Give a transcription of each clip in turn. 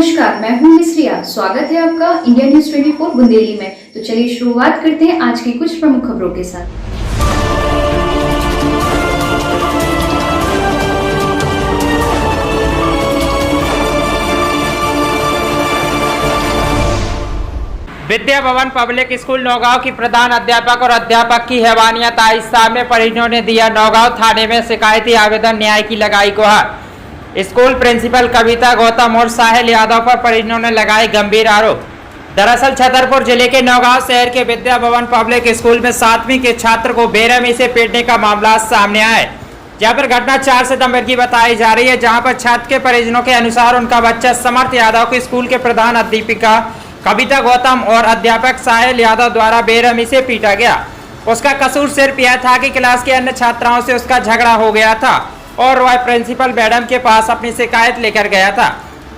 नमस्कार, मैं हूं मिस्रिया। स्वागत है आपका इंडिया न्यूज 24 बुंदेली में। तो चलिए शुरुआत करते हैं आज की कुछ प्रमुख खबरों के साथ। विद्या भवन पब्लिक स्कूल नौगांव की प्रधान अध्यापक और अध्यापक की हैवानियत आई सामने। परिजनों ने दिया नौगांव थाने में शिकायती आवेदन, न्याय की लगाई गुहार। स्कूल प्रिंसिपल कविता गौतम और साहिल यादव पर परिजनों ने लगाए गंभीर आरोप। दरअसल छतरपुर जिले के नौगांव शहर के विद्या भवन पब्लिक स्कूल में 7वीं के छात्र को बेरहमी से पीटने का मामला सामने आया है, जहां पर घटना 4 सितंबर की बताई जा रही है, जहां पर छात्र के परिजनों के अनुसार उनका बच्चा समर्थ यादव को स्कूल के प्रधान अध्यापिका कविता गौतम और अध्यापक साहिल यादव द्वारा बेरहमी से पीटा गया। उसका कसूर सिर्फ यह था कि क्लास के अन्य छात्राओं से उसका झगड़ा हो गया था और वह प्रिंसिपल मैडम के पास अपनी शिकायत लेकर गया था,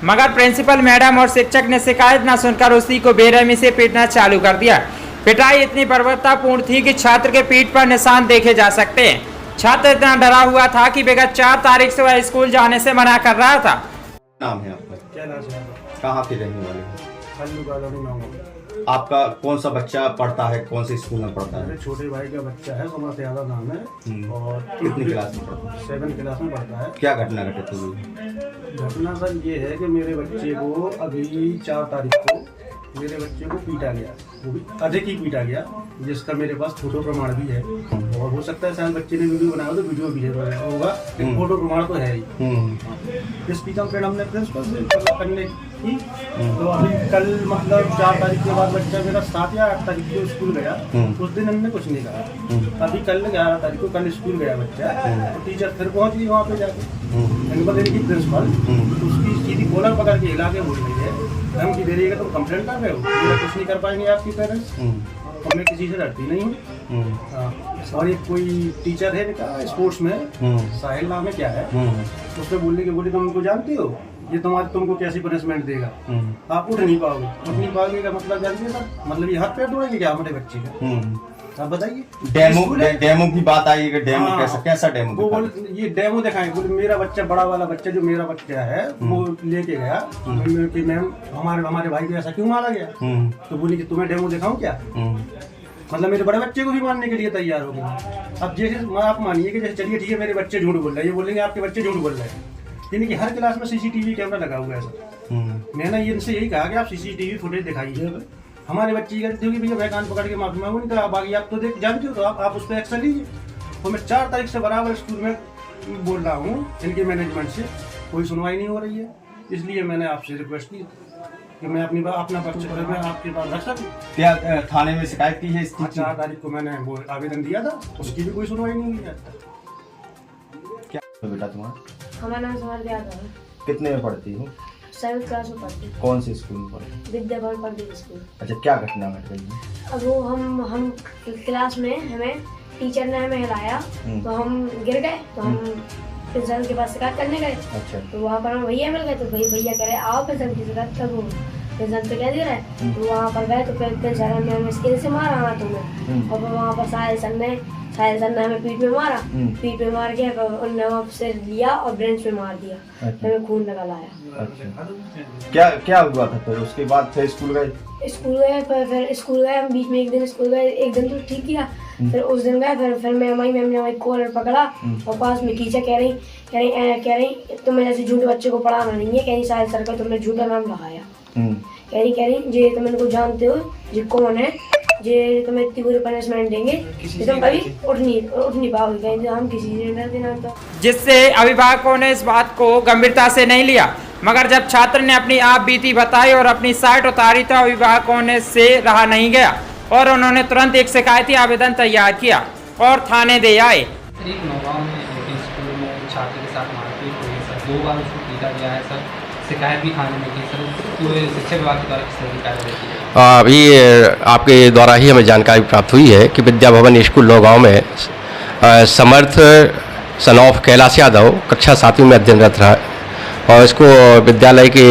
मगर प्रिंसिपल मैडम और शिक्षक ने शिकायत न सुनकर उसी को बेरहमी से पीटना चालू कर दिया। पिटाई इतनी बर्बरतापूर्ण थी कि छात्र के पीठ पर निशान देखे जा सकते हैं। छात्र इतना डरा हुआ था कि विगत 4 तारीख से वह स्कूल जाने से मना कर रहा था। नाम है आपका? क्या नाम है? कहाँ के रहने वाले हैं? खल्लू कॉलोनी नाम है। आपका कौन सा बच्चा पढ़ता है, कौन से स्कूल में पढ़ता है? मेरे छोटे भाई का बच्चा है, समर्थ यादव नाम है और कितनी क्लास में पढ़ता है? 7 क्लास में पढ़ता है। क्या घटना घटित हुई? घटना सर ये है कि मेरे बच्चे को अभी 4 तारीख को मेरे बच्चे को पीटा गया, वो भी अधिक ही पीटा गया, जिसका मेरे पास फोटो प्रमाण भी है। और हो सकता है शायद बच्चे ने वीडियो बनाया तो वीडियो भी होगा, लेकिन फोटो प्रमाण तो है ही। इसकी कंप्लेंट हमने प्रिंसिपल से करने की, तो अभी कल मतलब 4 तारीख के बाद बच्चा मेरा 7 या 8 तारीख को स्कूल गया। उस दिन हमने कुछ नहीं कहा। अभी कल 11 तारीख को कल स्कूल गया बच्चा, तो टीचर फिर पहुंच गई वहाँ पे जाके प्रिंसिपल, उसकी सीधी कॉलर पकड़ के हिला के बोल रही है, धमकी दे रही है कि तुम कंप्लेंट कर रहे हो, मेरा कुछ नहीं कर पाएंगे आपके पेरेंट्स, और मैं किसी से डरती नहीं हूँ। और एक कोई टीचर है स्पोर्ट्स में, साहिल नाम है क्या है, उससे बोलने के बोली तुम उनको जानती हो, ये तुमको कैसी पनिशमेंट देगा, आप उठ नहीं पाओगे का मतलब जानते हैं? मतलब ये हाथ पैर तोड़ेंगे क्या हमारे बच्चे का? आप बताइए। डेमो की बात आई है, डेमो कैसा डेमो? ये डेमो दिखाएंगे, बोले मेरा बच्चा, बड़ा वाला बच्चा जो मेरा बच्चा है वो लेके गया कि मैम हमारे भाई को ऐसा क्यों मारा गया, तो बोली कि तुम्हें डेमो दिखाऊं क्या? मतलब मेरे बड़े बच्चे को भी मारने के लिए तैयार हो गए। अब जैसे आप मानिए कि जैसे चलिए ठीक है मेरे बच्चे झूठ बोल रहे हैं, ये बोलेंगे आपके बच्चे झूठ बोल रहे हैं, यानी कि हर क्लास में सीसीटीवी कैमरा लगा हुआ है ऐसा। मैंने इनसे यही कहा कि आप सीसीटीवी फुटेज दिखाइए। हमारे बच्चे की गलती होगी, भैया मैं कान पकड़ के माफी मांगू, नहीं तो आप आगे आप तो देख जानते हो, तो आप उस पर एक्शन लीजिए। तो मैं 4 तारीख से बराबर स्कूल में बोल रहा हूँ, इनके मैनेजमेंट से कोई सुनवाई नहीं हो रही है, इसलिए मैंने आपसे रिक्वेस्ट की कि मैं अपना बच्चा मैं आपके पास रख सकूँ। क्या थाने में शिकायत की है इसकी? 4 तारीख को मैंने वो आवेदन दिया था, उसकी भी कोई सुनवाई नहीं हुई है। क्या बेटा तुम्हारा? हमारा नाम समर्थ यादव है। कितने में पढ़ती हो? 7th क्लास में पढ़ती हूँ। कौन से स्कूल में पढ़ती? Vidya Bhavan public school. अच्छा, क्या घटना घट गई? अब वो हम क्लास में हमें टीचर ने हमें हिलाया, तो हम गिर गए, तो हम प्रिंसिपल के पास शिकायत करने गए। अच्छा। तो वहाँ पर हम भैया मिल गए, तो भैया कह रहे आओ प्रिंसिपल की शिकायत करो, प्रिंसिपल तो कह दे रहा है। तो वहाँ पर गए तो प्रिंसिपल ने हमें स्केल से मारा हाथों में, और वहाँ पर साहिल सर ने हमें पीठ में मारा, पीठ में मार के उन्होंने से लिया और ब्रेंच पे मार दिया। अच्छा। हमें खून निकल आया। अच्छा, क्या हुआ था फिर? उसके बाद फिर स्कूल गए? फिर स्कूल गए, हम बीच में एक दिन स्कूल गए, एक दिन तो ठीक किया, फिर उस दिन गए, फिर मैम ने हमारी कॉलर पकड़ा और पास में टीचर कह रही तुम्हें जैसे झूठे बच्चे को पढ़ाना नहीं है, कह रही साहिल सर का तुमने झूठा नाम लगाया, कह रही जे तुम इनको जानते हो जे कौन है, जे तुम्हें इतनी बुरी पनिशमेंट देंगे कि तुम कभी उठ नहीं पाओगे, हम किसी से डरते ना। तो जिससे अभिभावकों ने इस बात को गंभीरता से नहीं लिया, मगर जब छात्र ने अपनी आप बीती बताई और अपनी साइट उतारी तो अभिभावकों ने से रहा नहीं गया और उन्होंने तुरंत एक शिकायती आवेदन तैयार किया और थाने दे आए। एक नौगांव में एक स्कूल में छात्र के साथ मारपीट हुई है सर, 2 बार उसको पीटा गया है सर, शिकायत भी थाने में की सर, पूरे शिक्षा विभाग के द्वारा किसी शिकायत रहती है। अभी आपके द्वारा ही हमें जानकारी प्राप्त हुई है कि विद्या भवन स्कूल नौगांव में समर्थ सन ऑफ कैलाश यादव कक्षा 7वीं में अध्ययनरत रहा और इसको विद्यालय के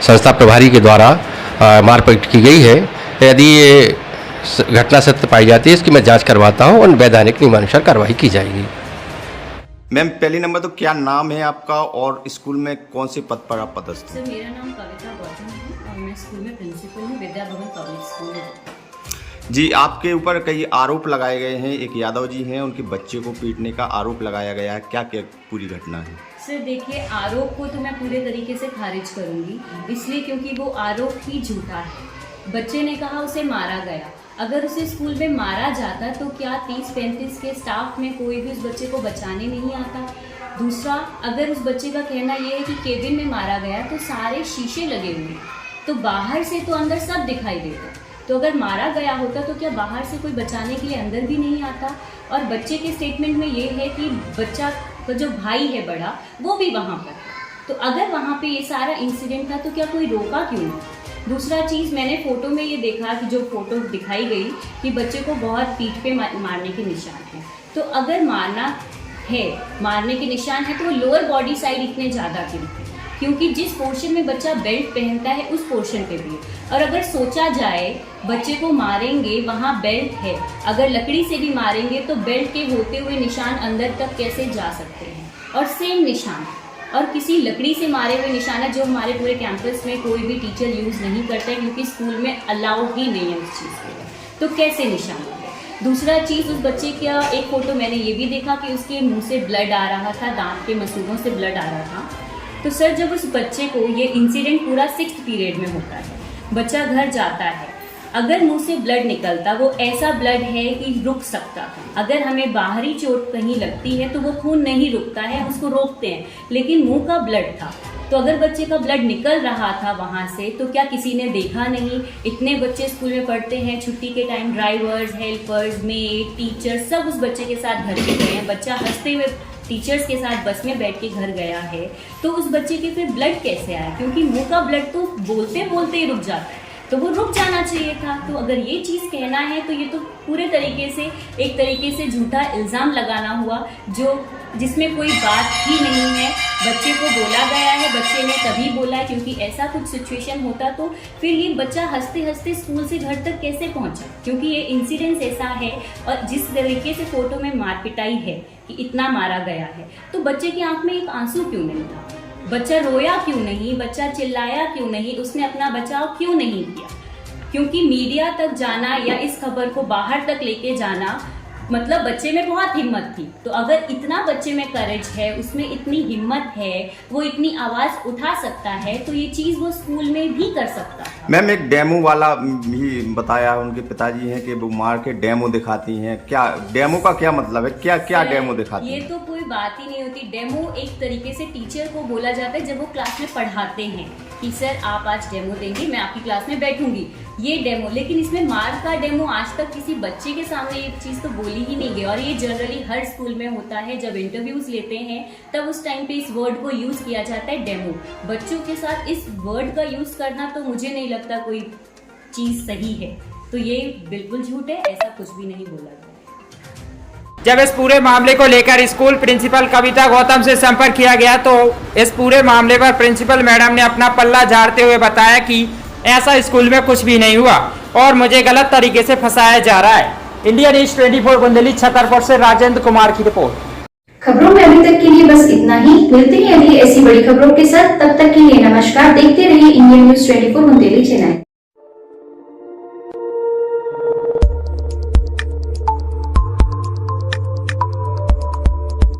संस्था प्रभारी के द्वारा मारपीट की गई है। यदि ये घटना सत्य पाई जाती है, इसकी मैं जांच करवाता हूं और वैधानिक नियमानुसार कार्रवाई की जाएगी। मैम पहली नंबर तो क्या नाम है आपका और स्कूल में कौन से पद पर आप पदस्थ हैं? सर मेरा नाम कविता गौतम है और मैं स्कूल में प्रिंसिपल हूँ, विद्या भवन पब्लिक स्कूल है। जी, आपके ऊपर कई आरोप लगाए गए हैं। एक यादव जी हैं, उनके बच्चे को पीटने का आरोप लगाया गया है, क्या क्या पूरी घटना है? सर देखिए, आरोप को तो मैं पूरे तरीके से खारिज करूँगी, इसलिए क्योंकि वो आरोप ही झूठा है। बच्चे ने कहा उसे मारा गया। अगर उसे स्कूल में मारा जाता तो क्या 30-35 के स्टाफ में कोई भी उस बच्चे को बचाने नहीं आता? दूसरा, अगर उस बच्चे का कहना ये है कि केबिन में मारा गया तो सारे शीशे लगे हुए, तो बाहर से तो अंदर सब दिखाई देता। तो अगर मारा गया होता तो क्या बाहर से कोई बचाने के लिए अंदर भी नहीं आता? और बच्चे के स्टेटमेंट में ये है कि बच्चा का जो भाई है बड़ा, वो भी वहाँ पर। तो अगर वहाँ पे ये सारा इंसिडेंट था तो क्या कोई रोका क्यों नहीं? दूसरा चीज़, मैंने फ़ोटो में ये देखा कि जो फ़ोटो दिखाई गई कि बच्चे को बहुत पीठ पे मारने के निशान हैं। तो अगर मारने के निशान है तो वो लोअर बॉडी साइड इतने ज़्यादा क्यों थे? क्योंकि जिस पोर्शन में बच्चा बेल्ट पहनता है उस पोर्शन पे भी है। और अगर सोचा जाए बच्चे को मारेंगे, वहाँ बेल्ट है, अगर लकड़ी से भी मारेंगे तो बेल्ट के होते हुए निशान अंदर तक कैसे जा सकते हैं? और सेम निशान और किसी लकड़ी से मारे हुए निशान है जो हमारे पूरे कैंपस में कोई भी टीचर यूज़ नहीं करते क्योंकि स्कूल में अलाउ ही नहीं है उस चीज़ के लिए। तो कैसे निशान है? दूसरा चीज़, उस बच्चे का एक फ़ोटो मैंने ये भी देखा कि उसके मुंह से ब्लड आ रहा था, दांत के मसूड़ों से ब्लड आ रहा था। तो सर, जब उस बच्चे को ये इंसिडेंट पूरा 6th पीरियड में होता है, बच्चा घर जाता है, अगर मुंह से ब्लड निकलता, वो ऐसा ब्लड है कि रुक सकता था। अगर हमें बाहरी चोट कहीं लगती है तो वो खून नहीं रुकता है, उसको रोकते हैं, लेकिन मुंह का ब्लड था। तो अगर बच्चे का ब्लड निकल रहा था वहाँ से तो क्या किसी ने देखा नहीं? इतने बच्चे स्कूल में पढ़ते हैं, छुट्टी के time drivers, helpers, made, teachers सब उस बच्चे के साथ घर पे गए हैं। बच्चा हंसते हुए टीचर्स के साथ बस में बैठ के घर गया है, तो उस बच्चे के फिर ब्लड कैसे आया? क्योंकि मुंह का ब्लड तो बोलते बोलते ही रुक जाता है, तो वो रुक जाना चाहिए था। तो अगर ये चीज़ कहना है तो ये तो पूरे तरीके से एक तरीके से झूठा इल्ज़ाम लगाना हुआ जिसमें कोई बात ही नहीं है। बच्चे को बोला गया है, बच्चे ने तभी बोला है क्योंकि ऐसा कुछ सिचुएशन होता तो फिर ये बच्चा हंसते हंसते स्कूल से घर तक कैसे पहुंचा? क्योंकि ये इंसिडेंस ऐसा है और जिस तरीके से फ़ोटो में मार पिटाई है कि इतना मारा गया है, तो बच्चे की आंख में एक आंसू क्यों नहीं था? बच्चा रोया क्यों नहीं? बच्चा चिल्लाया क्यों नहीं? उसने अपना बचाव क्यों नहीं किया? क्योंकि मीडिया तक जाना या इस खबर को बाहर तक लेके जाना मतलब बच्चे में बहुत हिम्मत थी। तो अगर इतना बच्चे में करेज है, उसमें इतनी हिम्मत है, वो इतनी आवाज़ उठा सकता है, तो ये चीज़ वो स्कूल में भी कर सकता है। मैम एक डेमो वाला भी बताया, उनके पिताजी हैं कि वो मार के डेमो दिखाती हैं। क्या डेमो का क्या मतलब है? क्या क्या डेमो दिखाती हैं? ये तो कोई बात ही नहीं होती। डेमो एक तरीके से टीचर को बोला जाता है जब वो क्लास में पढ़ाते हैं कि सर आप आज डेमो देंगे, मैं आपकी क्लास में बैठूंगी, ये डेमो। लेकिन इसमें मार का डेमो आज तक किसी बच्चे के सामने ये चीज़ तो बोली ही नहीं गई। और ये जनरली हर स्कूल में होता है, जब इंटरव्यूज़ लेते हैं तब उस टाइम पे इस वर्ड को यूज़ किया जाता है, डेमो। बच्चों के साथ इस वर्ड का यूज़ करना तो मुझे नहीं लगता कोई चीज़ सही है। तो ये बिल्कुल झूठ है, ऐसा कुछ भी नहीं बोला गया। जब इस पूरे मामले को लेकर स्कूल प्रिंसिपल कविता गौतम से संपर्क किया गया तो इस पूरे मामले पर प्रिंसिपल मैडम ने अपना पल्ला झाड़ते हुए बताया कि ऐसा स्कूल में कुछ भी नहीं हुआ और मुझे गलत तरीके से फंसाया जा रहा है। इंडिया न्यूज़ 24 बुंदेली छतरपुर से राजेंद्र कुमार की रिपोर्ट। खबरों में अभी तक के लिए बस इतना ही। मिलते हैं अगली ऐसी बड़ी खबरों के साथ, तब तक के लिए नमस्कार। देखते रहिए इंडिया न्यूज़ 24 बुंदेली चैनल।